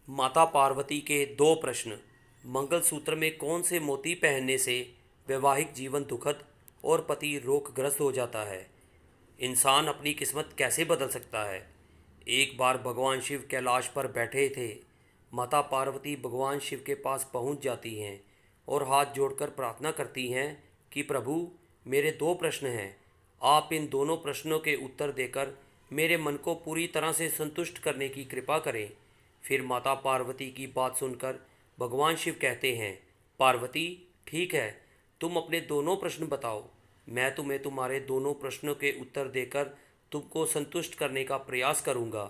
माता पार्वती के दो प्रश्न। मंगलसूत्र में कौन से मोती पहनने से वैवाहिक जीवन दुखद और पति रोगग्रस्त हो जाता है? इंसान अपनी किस्मत कैसे बदल सकता है? एक बार भगवान शिव कैलाश पर बैठे थे। माता पार्वती भगवान शिव के पास पहुंच जाती हैं और हाथ जोड़कर प्रार्थना करती हैं कि प्रभु, मेरे दो प्रश्न हैं। आप इन दोनों प्रश्नों के उत्तर देकर मेरे मन को पूरी तरह से संतुष्ट करने की कृपा करें। फिर माता पार्वती की बात सुनकर भगवान शिव कहते हैं, पार्वती, ठीक है, तुम अपने दोनों प्रश्न बताओ। मैं तुम्हें तुम्हारे दोनों प्रश्नों के उत्तर देकर तुमको संतुष्ट करने का प्रयास करूंगा।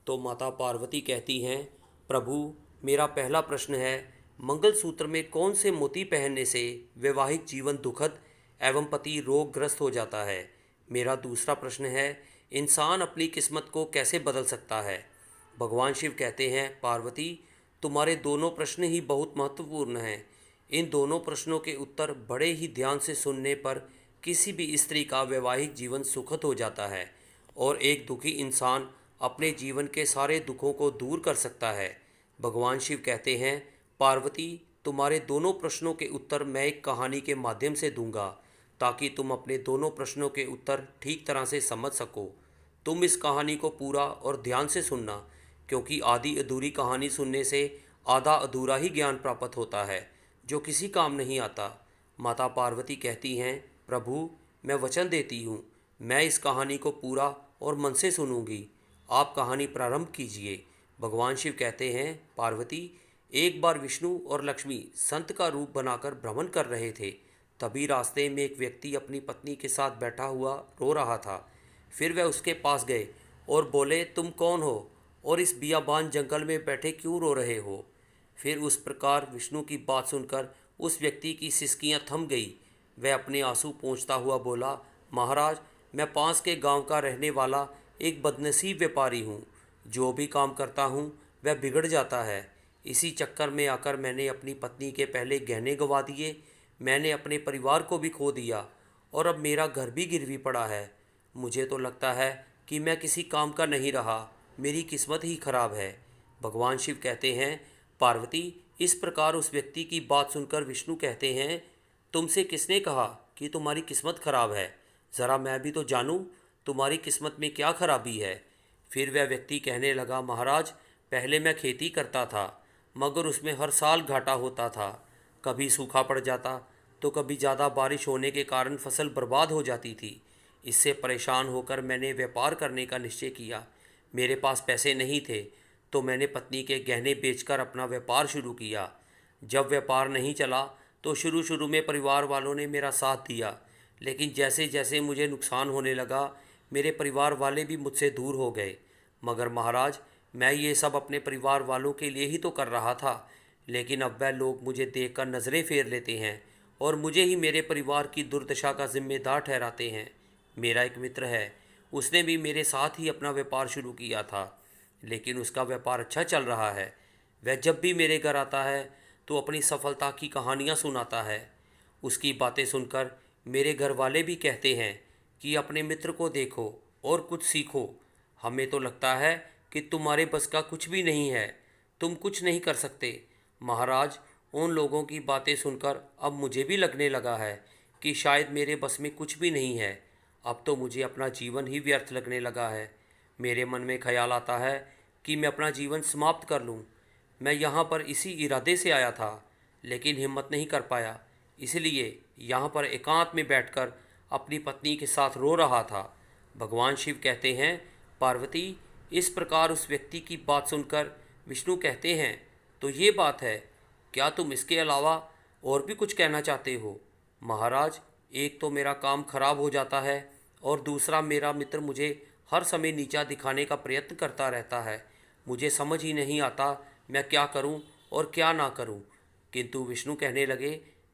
तो माता पार्वती कहती हैं, प्रभु, मेरा पहला प्रश्न है, मंगलसूत्र में कौन से मोती पहनने से वैवाहिक जीवन दुखद एवं पति रोगग्रस्त हो जाता है? मेरा दूसरा प्रश्न है, इंसान अपनी किस्मत को कैसे बदल सकता है? भगवान शिव कहते हैं, पार्वती, तुम्हारे दोनों प्रश्न ही बहुत महत्वपूर्ण हैं। इन दोनों प्रश्नों के उत्तर बड़े ही ध्यान से सुनने पर किसी भी स्त्री का वैवाहिक जीवन सुखद हो जाता है और एक दुखी इंसान अपने जीवन के सारे दुखों को दूर कर सकता है। भगवान शिव कहते हैं, पार्वती, तुम्हारे दोनों प्रश्नों के उत्तर मैं एक कहानी के माध्यम से दूंगा ताकि तुम अपने दोनों प्रश्नों के उत्तर ठीक तरह से समझ सको। तुम इस कहानी को पूरा और ध्यान से सुनना, क्योंकि आधी अधूरी कहानी सुनने से आधा अधूरा ही ज्ञान प्राप्त होता है जो किसी काम नहीं आता। माता पार्वती कहती हैं, प्रभु, मैं वचन देती हूँ, मैं इस कहानी को पूरा और मन से सुनूंगी। आप कहानी प्रारंभ कीजिए। भगवान शिव कहते हैं, पार्वती, एक बार विष्णु और लक्ष्मी संत का रूप बनाकर भ्रमण कर रहे थे। तभी रास्ते में एक व्यक्ति अपनी पत्नी के साथ बैठा हुआ रो रहा था। फिर वह उसके पास गए और बोले, तुम कौन हो और इस बियाबान जंगल में बैठे क्यों रो रहे हो? फिर उस प्रकार विष्णु की बात सुनकर उस व्यक्ति की सिसकियां थम गई। वह अपने आंसू पोंछता हुआ बोला, महाराज, मैं पास के गांव का रहने वाला एक बदनसीब व्यापारी हूँ। जो भी काम करता हूँ वह बिगड़ जाता है। इसी चक्कर में आकर मैंने अपनी पत्नी के पहले गहने गंवा दिए, मैंने अपने परिवार को भी खो दिया और अब मेरा घर भी गिरवी पड़ा है। मुझे तो लगता है कि मैं किसी काम का नहीं रहा, मेरी किस्मत ही खराब है। भगवान शिव कहते हैं, पार्वती, इस प्रकार उस व्यक्ति की बात सुनकर विष्णु कहते हैं, तुमसे किसने कहा कि तुम्हारी किस्मत खराब है? ज़रा मैं भी तो जानूं तुम्हारी किस्मत में क्या खराबी है। फिर वह व्यक्ति कहने लगा, महाराज, पहले मैं खेती करता था, मगर उसमें हर साल घाटा होता था। कभी सूखा पड़ जाता तो कभी ज़्यादा बारिश होने के कारण फसल बर्बाद हो जाती थी। इससे परेशान होकर मैंने व्यापार करने का निश्चय किया। मेरे पास पैसे नहीं थे तो मैंने पत्नी के गहने बेचकर अपना व्यापार शुरू किया। जब व्यापार नहीं चला तो शुरू शुरू में परिवार वालों ने मेरा साथ दिया, लेकिन जैसे जैसे मुझे नुकसान होने लगा मेरे परिवार वाले भी मुझसे दूर हो गए। मगर महाराज, मैं ये सब अपने परिवार वालों के लिए ही तो कर रहा था, लेकिन अब वह लोग मुझे देखकर नज़रें फेर लेते हैं और मुझे ही मेरे परिवार की दुर्दशा का जिम्मेदार ठहराते हैं। मेरा एक मित्र है, उसने भी मेरे साथ ही अपना व्यापार शुरू किया था, लेकिन उसका व्यापार अच्छा चल रहा है। वह जब भी मेरे घर आता है तो अपनी सफलता की कहानियाँ सुनाता है। उसकी बातें सुनकर मेरे घर वाले भी कहते हैं कि अपने मित्र को देखो और कुछ सीखो। हमें तो लगता है कि तुम्हारे बस का कुछ भी नहीं है, तुम कुछ नहीं कर सकते। महाराज, उन लोगों की बातें सुनकर अब मुझे भी लगने लगा है कि शायद मेरे बस में कुछ भी नहीं है। अब तो मुझे अपना जीवन ही व्यर्थ लगने लगा है। मेरे मन में ख्याल आता है कि मैं अपना जीवन समाप्त कर लूं। मैं यहाँ पर इसी इरादे से आया था, लेकिन हिम्मत नहीं कर पाया, इसलिए यहाँ पर एकांत में बैठकर अपनी पत्नी के साथ रो रहा था। भगवान शिव कहते हैं, पार्वती, इस प्रकार उस व्यक्ति की बात सुनकर विष्णु कहते हैं, तो ये बात है, क्या तुम इसके अलावा और भी कुछ कहना चाहते हो? महाराज, एक तो मेरा काम खराब हो जाता है और दूसरा मेरा मित्र मुझे हर समय नीचा दिखाने का प्रयत्न करता रहता है। मुझे समझ ही नहीं आता मैं क्या करूं और क्या ना करूं। किंतु विष्णु कहने लगे,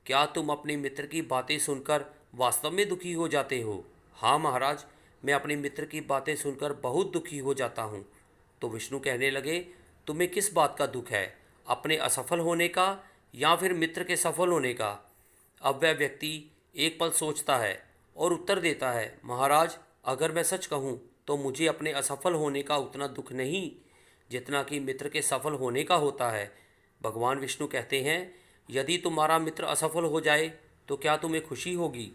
क्या तुम अपने मित्र की बातें सुनकर वास्तव में दुखी हो जाते हो? हाँ महाराज, मैं अपने मित्र की बातें सुनकर बहुत दुखी हो जाता हूँ। तो विष्णु कहने लगे, तुम्हें किस बात का दुख है, अपने असफल होने का या फिर मित्र के सफल होने का? अब वह व्यक्ति एक पल सोचता है और उत्तर देता है, महाराज, अगर मैं सच कहूँ तो मुझे अपने असफल होने का उतना दुख नहीं, जितना कि मित्र के सफल होने का होता है। भगवान विष्णु कहते हैं, यदि तुम्हारा मित्र असफल हो जाए तो क्या तुम्हें खुशी होगी?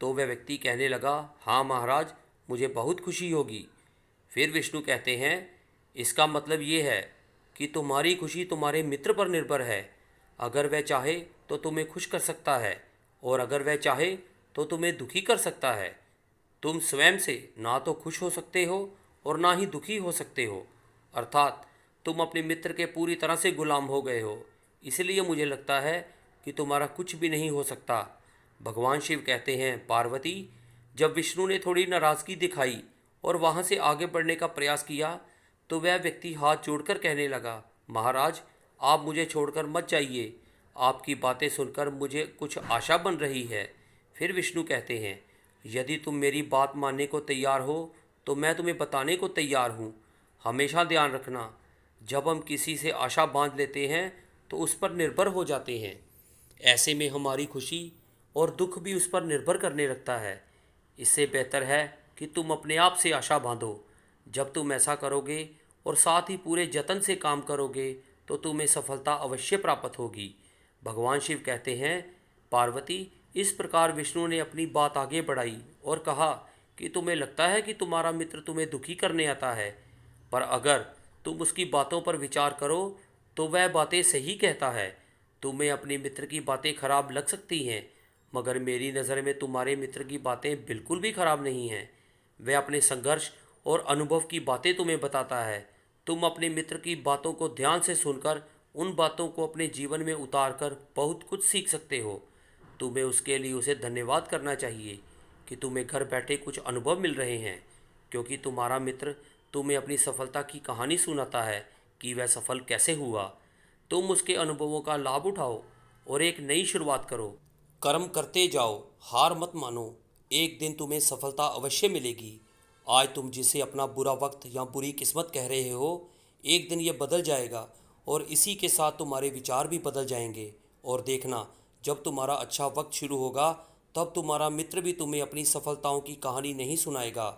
तो वह व्यक्ति कहने लगा, हाँ महाराज, मुझे बहुत खुशी होगी। फिर विष्णु कहते हैं, इसका मतलब ये है कि तुम्हारी खुशी तुम्हारे मित्र पर निर्भर है। अगर वह चाहे तो तुम्हें खुश कर सकता है, और अगर वह चाहे तो तुम्हें दुखी कर सकता है। तुम स्वयं से ना तो खुश हो सकते हो और ना ही दुखी हो सकते हो, अर्थात तुम अपने मित्र के पूरी तरह से गुलाम हो गए हो। इसलिए मुझे लगता है कि तुम्हारा कुछ भी नहीं हो सकता। भगवान शिव कहते हैं, पार्वती, जब विष्णु ने थोड़ी नाराज़गी दिखाई और वहाँ से आगे बढ़ने का प्रयास किया तो वह व्यक्ति हाथ जोड़कर कहने लगा, महाराज, आप मुझे छोड़कर मत जाइए। आपकी बातें सुनकर मुझे कुछ आशा बन रही है। फिर विष्णु कहते हैं, यदि तुम मेरी बात मानने को तैयार हो तो मैं तुम्हें बताने को तैयार हूँ। हमेशा ध्यान रखना, जब हम किसी से आशा बांध लेते हैं तो उस पर निर्भर हो जाते हैं। ऐसे में हमारी खुशी और दुख भी उस पर निर्भर करने लगता है। इससे बेहतर है कि तुम अपने आप से आशा बांधो। जब तुम ऐसा करोगे और साथ ही पूरे जतन से काम करोगे तो तुम्हें सफलता अवश्य प्राप्त होगी। भगवान शिव कहते हैं, पार्वती, इस प्रकार विष्णु ने अपनी बात आगे बढ़ाई और कहा कि तुम्हें लगता है कि तुम्हारा मित्र तुम्हें दुखी करने आता है, पर अगर तुम उसकी बातों पर विचार करो तो वह बातें सही कहता है। तुम्हें अपने मित्र की बातें खराब लग सकती हैं, मगर मेरी नज़र में तुम्हारे मित्र की बातें बिल्कुल भी खराब नहीं हैं। वह अपने संघर्ष और अनुभव की बातें तुम्हें बताता है। तुम अपने मित्र की बातों को ध्यान से सुनकर उन बातों को अपने जीवन में उतार कर बहुत कुछ सीख सकते हो। तुम्हें उसके लिए उसे धन्यवाद करना चाहिए कि तुम्हें घर बैठे कुछ अनुभव मिल रहे हैं, क्योंकि तुम्हारा मित्र तुम्हें अपनी सफलता की कहानी सुनाता है कि वह सफल कैसे हुआ। तुम उसके अनुभवों का लाभ उठाओ और एक नई शुरुआत करो। कर्म करते जाओ, हार मत मानो। एक दिन तुम्हें सफलता अवश्य मिलेगी। आज तुम जिसे अपना बुरा वक्त या बुरी किस्मत कह रहे हो, एक दिन ये बदल जाएगा और इसी के साथ तुम्हारे विचार भी बदल जाएंगे। और देखना, जब तुम्हारा अच्छा वक्त शुरू होगा तब तुम्हारा मित्र भी तुम्हें अपनी सफलताओं की कहानी नहीं सुनाएगा।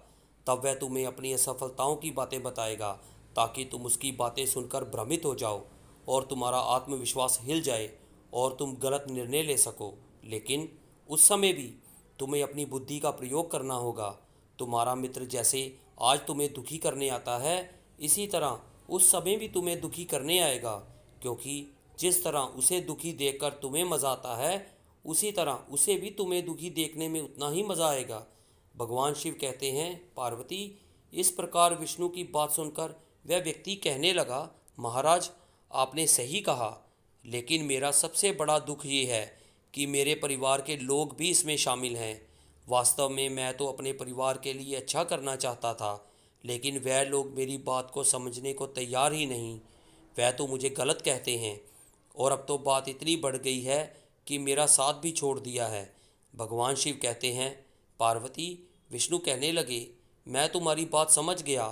तब वह तुम्हें अपनी असफलताओं की बातें बताएगा, ताकि तुम उसकी बातें सुनकर भ्रमित हो जाओ और तुम्हारा आत्मविश्वास हिल जाए और तुम गलत निर्णय ले सको। लेकिन उस समय भी तुम्हें अपनी बुद्धि का प्रयोग करना होगा। तुम्हारा मित्र जैसे आज तुम्हें दुखी करने आता है, इसी तरह उस समय भी तुम्हें दुखी करने आएगा, क्योंकि जिस तरह उसे दुखी देखकर तुम्हें मज़ा आता है, उसी तरह उसे भी तुम्हें दुखी देखने में उतना ही मज़ा आएगा। भगवान शिव कहते हैं, पार्वती, इस प्रकार विष्णु की बात सुनकर वह व्यक्ति कहने लगा, महाराज, आपने सही कहा, लेकिन मेरा सबसे बड़ा दुख ये है कि मेरे परिवार के लोग भी इसमें शामिल हैं। वास्तव में मैं तो अपने परिवार के लिए अच्छा करना चाहता था, लेकिन वह लोग मेरी बात को समझने को तैयार ही नहीं। वह तो मुझे गलत कहते हैं और अब तो बात इतनी बढ़ गई है कि मेरा साथ भी छोड़ दिया है। भगवान शिव कहते हैं, पार्वती, विष्णु कहने लगे, मैं तुम्हारी बात समझ गया।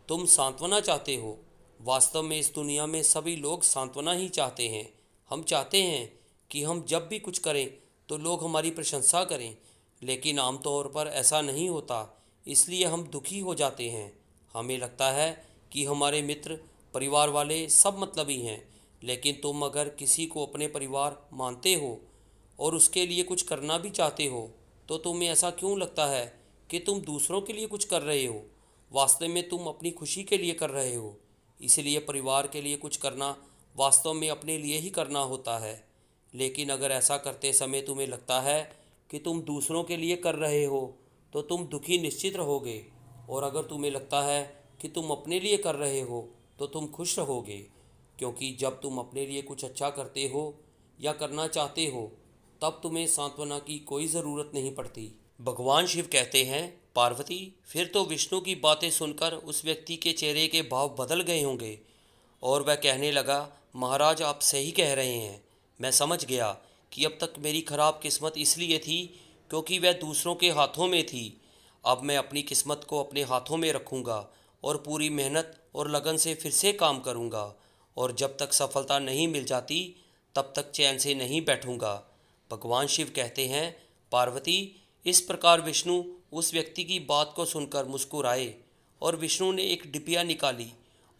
तुम सांत्वना चाहते हो। वास्तव में इस दुनिया में सभी लोग सांत्वना ही चाहते हैं। हम चाहते हैं कि हम जब भी कुछ करें तो लोग हमारी प्रशंसा करें, लेकिन आमतौर पर ऐसा नहीं होता, इसलिए हम दुखी हो जाते हैं। हमें लगता है कि हमारे मित्र, परिवार वाले सब मतलबी हैं, लेकिन तुम अगर किसी को अपने परिवार मानते हो और उसके लिए कुछ करना भी चाहते हो, तो तुम्हें ऐसा क्यों लगता है कि तुम दूसरों के लिए कुछ कर रहे हो? वास्तव में तुम अपनी खुशी के लिए कर रहे हो। इसलिए परिवार के लिए कुछ करना वास्तव में अपने लिए ही करना होता है। लेकिन अगर ऐसा करते समय तुम्हें लगता है कि तुम दूसरों के लिए कर रहे हो, तो तुम दुखी निश्चित रहोगे, और अगर तुम्हें लगता है कि तुम अपने लिए कर रहे हो तो तुम खुश रहोगे, क्योंकि जब तुम अपने लिए कुछ अच्छा करते हो या करना चाहते हो, तब तुम्हें सांत्वना की कोई ज़रूरत नहीं पड़ती। भगवान शिव कहते हैं, पार्वती, फिर तो विष्णु की बातें सुनकर उस व्यक्ति के चेहरे के भाव बदल गए होंगे और वह कहने लगा, महाराज, आप सही कह रहे हैं। मैं समझ गया कि अब तक मेरी खराब किस्मत इसलिए थी क्योंकि वह दूसरों के हाथों में थी। अब मैं अपनी किस्मत को अपने हाथों में रखूँगा और पूरी मेहनत और लगन से फिर से काम करूँगा, और जब तक सफलता नहीं मिल जाती तब तक चैन से नहीं बैठूँगा। भगवान शिव कहते हैं, पार्वती, इस प्रकार विष्णु उस व्यक्ति की बात को सुनकर मुस्कुराए और विष्णु ने एक डिबिया निकाली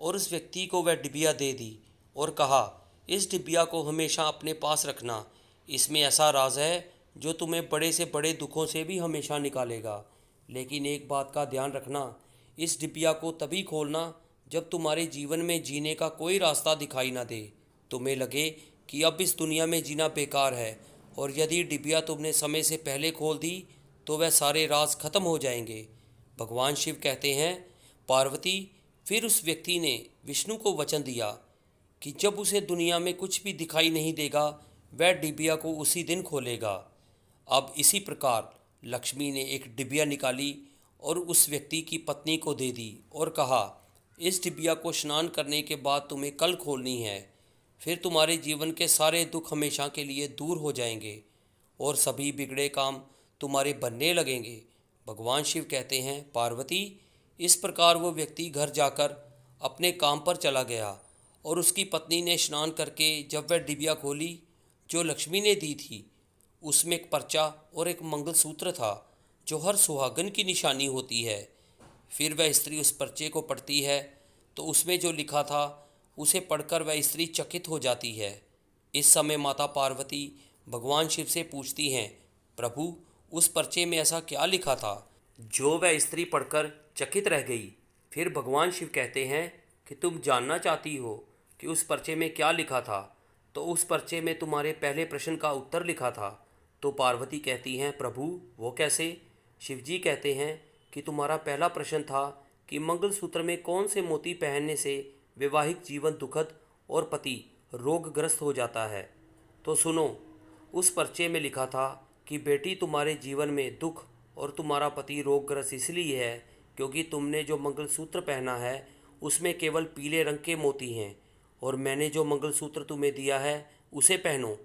और उस व्यक्ति को वह डिबिया दे दी और कहा, इस डिबिया को हमेशा अपने पास रखना। इसमें ऐसा राज है जो तुम्हें बड़े से बड़े दुखों से भी हमेशा निकालेगा। लेकिन एक बात का ध्यान रखना, इस डिबिया को तभी खोलना जब तुम्हारे जीवन में जीने का कोई रास्ता दिखाई ना दे, तुम्हें लगे कि अब इस दुनिया में जीना बेकार है। और यदि डिबिया तुमने समय से पहले खोल दी तो वह सारे राज खत्म हो जाएंगे। भगवान शिव कहते हैं, पार्वती, फिर उस व्यक्ति ने विष्णु को वचन दिया कि जब उसे दुनिया में कुछ भी दिखाई नहीं देगा वह डिबिया को उसी दिन खोलेगा। अब इसी प्रकार लक्ष्मी ने एक डिबिया निकाली और उस व्यक्ति की पत्नी को दे दी और कहा, इस डिबिया को स्नान करने के बाद तुम्हें कल खोलनी है। फिर तुम्हारे जीवन के सारे दुख हमेशा के लिए दूर हो जाएंगे और सभी बिगड़े काम तुम्हारे बनने लगेंगे। भगवान शिव कहते हैं, पार्वती, इस प्रकार वो व्यक्ति घर जाकर अपने काम पर चला गया और उसकी पत्नी ने स्नान करके जब वह डिबिया खोली जो लक्ष्मी ने दी थी, उसमें एक पर्चा और एक मंगलसूत्र था जो हर सुहागन की निशानी होती है। फिर वह स्त्री उस पर्चे को पढ़ती है तो उसमें जो लिखा था उसे पढ़कर वह स्त्री चकित हो जाती है। इस समय माता पार्वती भगवान शिव से पूछती हैं, प्रभु, उस पर्चे में ऐसा क्या लिखा था जो वह स्त्री पढ़कर चकित रह गई। फिर भगवान शिव कहते हैं कि तुम जानना चाहती हो कि उस पर्चे में क्या लिखा था, तो उस पर्चे में तुम्हारे पहले प्रश्न का उत्तर लिखा था। तो पार्वती कहती हैं, प्रभु, वो कैसे? शिवजी कहते हैं कि तुम्हारा पहला प्रश्न था कि मंगलसूत्र में कौन से मोती पहनने से वैवाहिक जीवन दुखद और पति रोगग्रस्त हो जाता है। तो सुनो, उस पर्चे में लिखा था कि बेटी, तुम्हारे जीवन में दुख और तुम्हारा पति रोगग्रस्त इसलिए है क्योंकि तुमने जो मंगलसूत्र पहना है उसमें केवल पीले रंग के मोती हैं, और मैंने जो मंगलसूत्र तुम्हें दिया है उसे पहनो।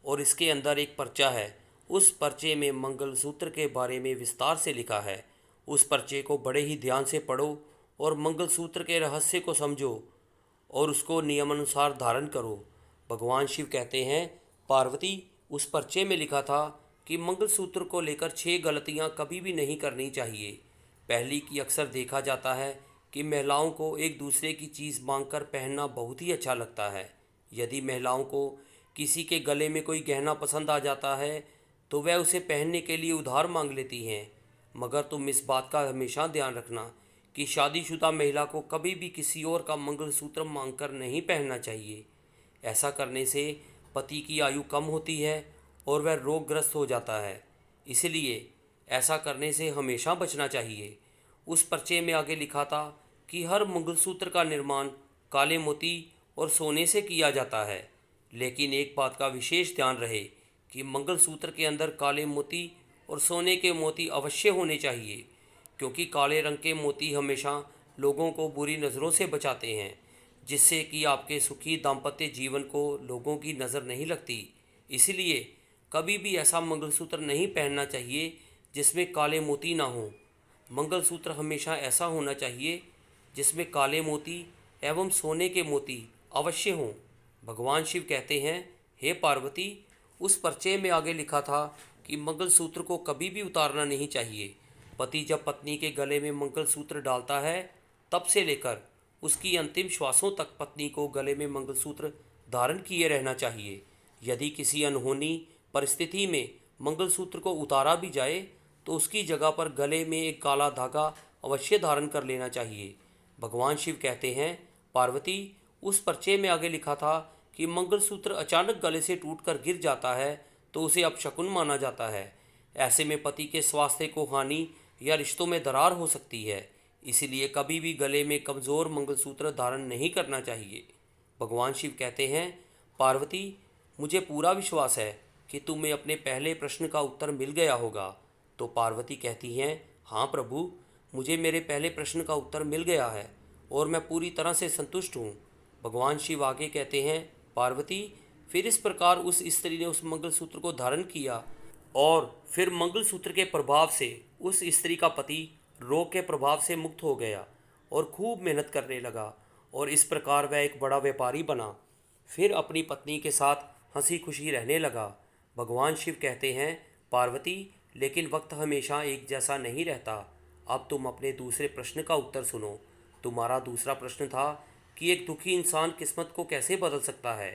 और इसके अंदर एक पर्चा है, उस पर्चे में मंगलसूत्र के बारे में विस्तार से लिखा है। उस पर्चे को बड़े ही ध्यान से पढ़ो और मंगलसूत्र के रहस्य को समझो और उसको नियमानुसार धारण करो। भगवान शिव कहते हैं, पार्वती, उस पर्चे में लिखा था कि मंगलसूत्र को लेकर 6 गलतियां कभी भी नहीं करनी चाहिए। पहली की अक्सर देखा जाता है कि महिलाओं को एक दूसरे की चीज़ मांगकर पहनना बहुत ही अच्छा लगता है। यदि महिलाओं को किसी के गले में कोई गहना पसंद आ जाता है तो वह उसे पहनने के लिए उधार मांग लेती हैं। मगर तुम इस बात का हमेशा ध्यान रखना कि शादीशुदा महिला को कभी भी किसी और का मंगलसूत्र मांगकर नहीं पहनना चाहिए। ऐसा करने से पति की आयु कम होती है और वह रोगग्रस्त हो जाता है, इसलिए ऐसा करने से हमेशा बचना चाहिए। उस पर्चे में आगे लिखा था कि हर मंगलसूत्र का निर्माण काले मोती और सोने से किया जाता है, लेकिन एक बात का विशेष ध्यान रहे कि मंगलसूत्र के अंदर काले मोती और सोने के मोती अवश्य होने चाहिए, क्योंकि काले रंग के मोती हमेशा लोगों को बुरी नज़रों से बचाते हैं, जिससे कि आपके सुखी दाम्पत्य जीवन को लोगों की नज़र नहीं लगती। इसलिए कभी भी ऐसा मंगलसूत्र नहीं पहनना चाहिए जिसमें काले मोती ना हो। मंगलसूत्र हमेशा ऐसा होना चाहिए जिसमें काले मोती एवं सोने के मोती अवश्य हों। भगवान शिव कहते हैं, हे पार्वती, उस पर्चे में आगे लिखा था कि मंगलसूत्र को कभी भी उतारना नहीं चाहिए। पति जब पत्नी के गले में मंगलसूत्र डालता है तब से लेकर उसकी अंतिम श्वासों तक पत्नी को गले में मंगलसूत्र धारण किए रहना चाहिए। यदि किसी अनहोनी परिस्थिति में मंगलसूत्र को उतारा भी जाए तो उसकी जगह पर गले में एक काला धागा अवश्य धारण कर लेना चाहिए। भगवान शिव कहते हैं, पार्वती, उस पर्चे में आगे लिखा था कि मंगलसूत्र अचानक गले से टूटकर गिर जाता है तो उसे अपशकुन माना जाता है। ऐसे में पति के स्वास्थ्य को हानि या रिश्तों में दरार हो सकती है, इसीलिए कभी भी गले में कमज़ोर मंगलसूत्र धारण नहीं करना चाहिए। भगवान शिव कहते हैं, पार्वती, मुझे पूरा विश्वास है कि तुम्हें अपने पहले प्रश्न का उत्तर मिल गया होगा। तो पार्वती कहती हैं, हाँ प्रभु, मुझे मेरे पहले प्रश्न का उत्तर मिल गया है और मैं पूरी तरह से संतुष्ट हूँ। भगवान शिव आगे कहते हैं, पार्वती, फिर इस प्रकार उस स्त्री ने उस मंगलसूत्र को धारण किया और फिर मंगलसूत्र के प्रभाव से उस स्त्री का पति रोग के प्रभाव से मुक्त हो गया और खूब मेहनत करने लगा और इस प्रकार वह एक बड़ा व्यापारी बना। फिर अपनी पत्नी के साथ हंसी खुशी रहने लगा। भगवान शिव कहते हैं, पार्वती, लेकिन वक्त हमेशा एक जैसा नहीं रहता। अब तुम अपने दूसरे प्रश्न का उत्तर सुनो। तुम्हारा दूसरा प्रश्न था कि एक दुखी इंसान किस्मत को कैसे बदल सकता है।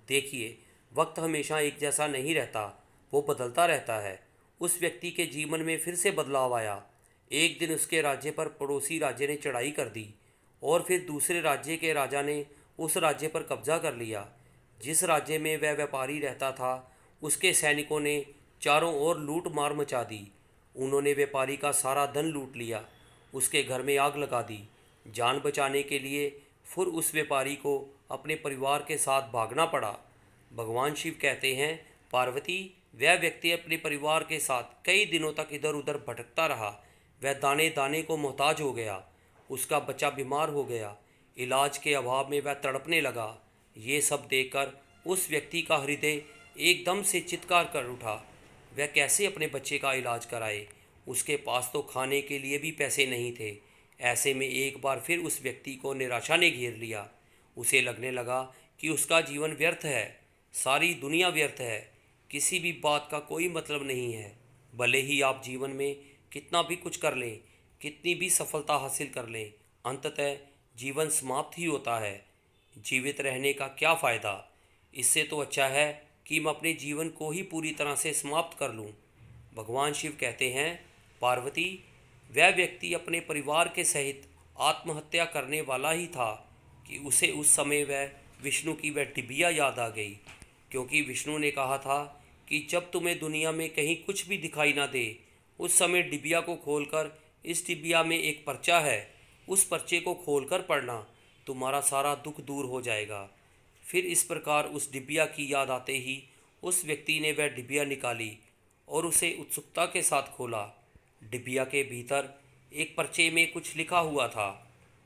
देखिए, वक्त हमेशा एक जैसा नहीं रहता, वो बदलता रहता है। उस व्यक्ति के जीवन में फिर से बदलाव आया। एक दिन उसके राज्य पर पड़ोसी राज्य ने चढ़ाई कर दी और फिर दूसरे राज्य के राजा ने उस राज्य पर कब्जा कर लिया। जिस राज्य में वह व्यापारी रहता था, उसके सैनिकों ने चारों ओर लूट मार मचा दी। उन्होंने व्यापारी का सारा धन लूट लिया, उसके घर में आग लगा दी। जान बचाने के लिए फिर उस व्यापारी को अपने परिवार के साथ भागना पड़ा। भगवान शिव कहते हैं, पार्वती, वह व्यक्ति अपने परिवार के साथ कई दिनों तक इधर उधर भटकता रहा। वह दाने दाने को मोहताज हो गया। उसका बच्चा बीमार हो गया। इलाज के अभाव में वह तड़पने लगा। ये सब देखकर उस व्यक्ति का हृदय एकदम से चित्कार कर उठा। वह कैसे अपने बच्चे का इलाज कराए? उसके पास तो खाने के लिए भी पैसे नहीं थे। ऐसे में एक बार फिर उस व्यक्ति को निराशा ने घेर लिया। उसे लगने लगा कि उसका जीवन व्यर्थ है, सारी दुनिया व्यर्थ है, किसी भी बात का कोई मतलब नहीं है। भले ही आप जीवन में कितना भी कुछ कर लें, कितनी भी सफलता हासिल कर लें, अंततः जीवन समाप्त ही होता है। जीवित रहने का क्या फ़ायदा? इससे तो अच्छा है कि मैं अपने जीवन को ही पूरी तरह से समाप्त कर लूं। भगवान शिव कहते हैं, पार्वती, वह व्यक्ति अपने परिवार के सहित आत्महत्या करने वाला ही था कि उसे उस समय वह विष्णु की वह डिबिया याद आ गई। क्योंकि विष्णु ने कहा था कि जब तुम्हें दुनिया में कहीं कुछ भी दिखाई ना दे, उस समय डिबिया को खोलकर इस डिबिया में एक पर्चा है, उस पर्चे को खोलकर पढ़ना, तुम्हारा सारा दुख दूर हो जाएगा। फिर इस प्रकार उस डिबिया की याद आते ही उस व्यक्ति ने वह डिबिया निकाली और उसे उत्सुकता के साथ खोला। डिबिया के भीतर एक पर्चे में कुछ लिखा हुआ था।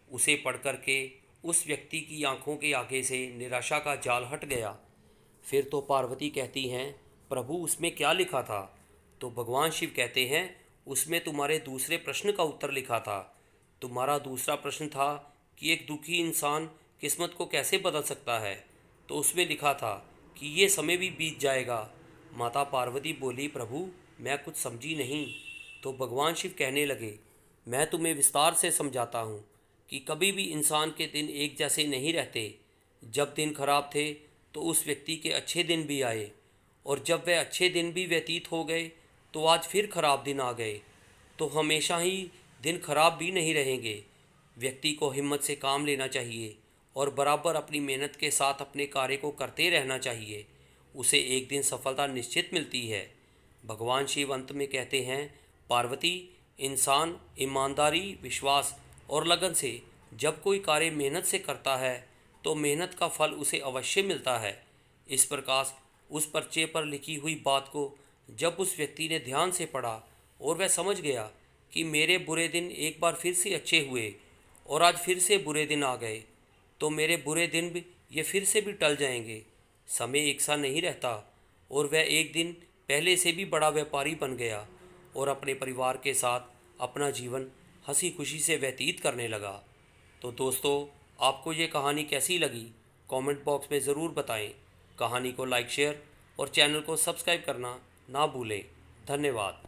उसे पढ़ कर के उस व्यक्ति की आंखों के आगे से निराशा का जाल हट गया। फिर तो पार्वती कहती हैं, प्रभु, उसमें क्या लिखा था? तो भगवान शिव कहते हैं, उसमें तुम्हारे दूसरे प्रश्न का उत्तर लिखा था। तुम्हारा दूसरा प्रश्न था कि एक दुखी इंसान किस्मत को कैसे बदल सकता है। तो उसमें लिखा था कि ये समय भी बीत जाएगा। माता पार्वती बोली, प्रभु, मैं कुछ समझी नहीं। तो भगवान शिव कहने लगे, मैं तुम्हें विस्तार से समझाता हूँ कि कभी भी इंसान के दिन एक जैसे नहीं रहते। जब दिन खराब थे तो उस व्यक्ति के अच्छे दिन भी आए, और जब वह अच्छे दिन भी व्यतीत हो गए तो आज फिर खराब दिन आ गए। तो हमेशा ही दिन खराब भी नहीं रहेंगे। व्यक्ति को हिम्मत से काम लेना चाहिए और बराबर अपनी मेहनत के साथ अपने कार्य को करते रहना चाहिए। उसे एक दिन सफलता निश्चित मिलती है। भगवान शिव अंत में कहते हैं, पार्वती, इंसान ईमानदारी, विश्वास और लगन से जब कोई कार्य मेहनत से करता है तो मेहनत का फल उसे अवश्य मिलता है। इस प्रकार उस पर्चे पर लिखी हुई बात को जब उस व्यक्ति ने ध्यान से पढ़ा और वह समझ गया कि मेरे बुरे दिन एक बार फिर से अच्छे हुए और आज फिर से बुरे दिन आ गए, तो मेरे बुरे दिन भी ये फिर से भी टल जाएंगे। समय एक सा नहीं रहता, और वह एक दिन पहले से भी बड़ा व्यापारी बन गया और अपने परिवार के साथ अपना जीवन हंसी खुशी से व्यतीत करने लगा। तो दोस्तों, आपको ये कहानी कैसी लगी? कमेंट बॉक्स में ज़रूर बताएं। कहानी को लाइक, शेयर और चैनल को सब्सक्राइब करना ना भूलें। धन्यवाद।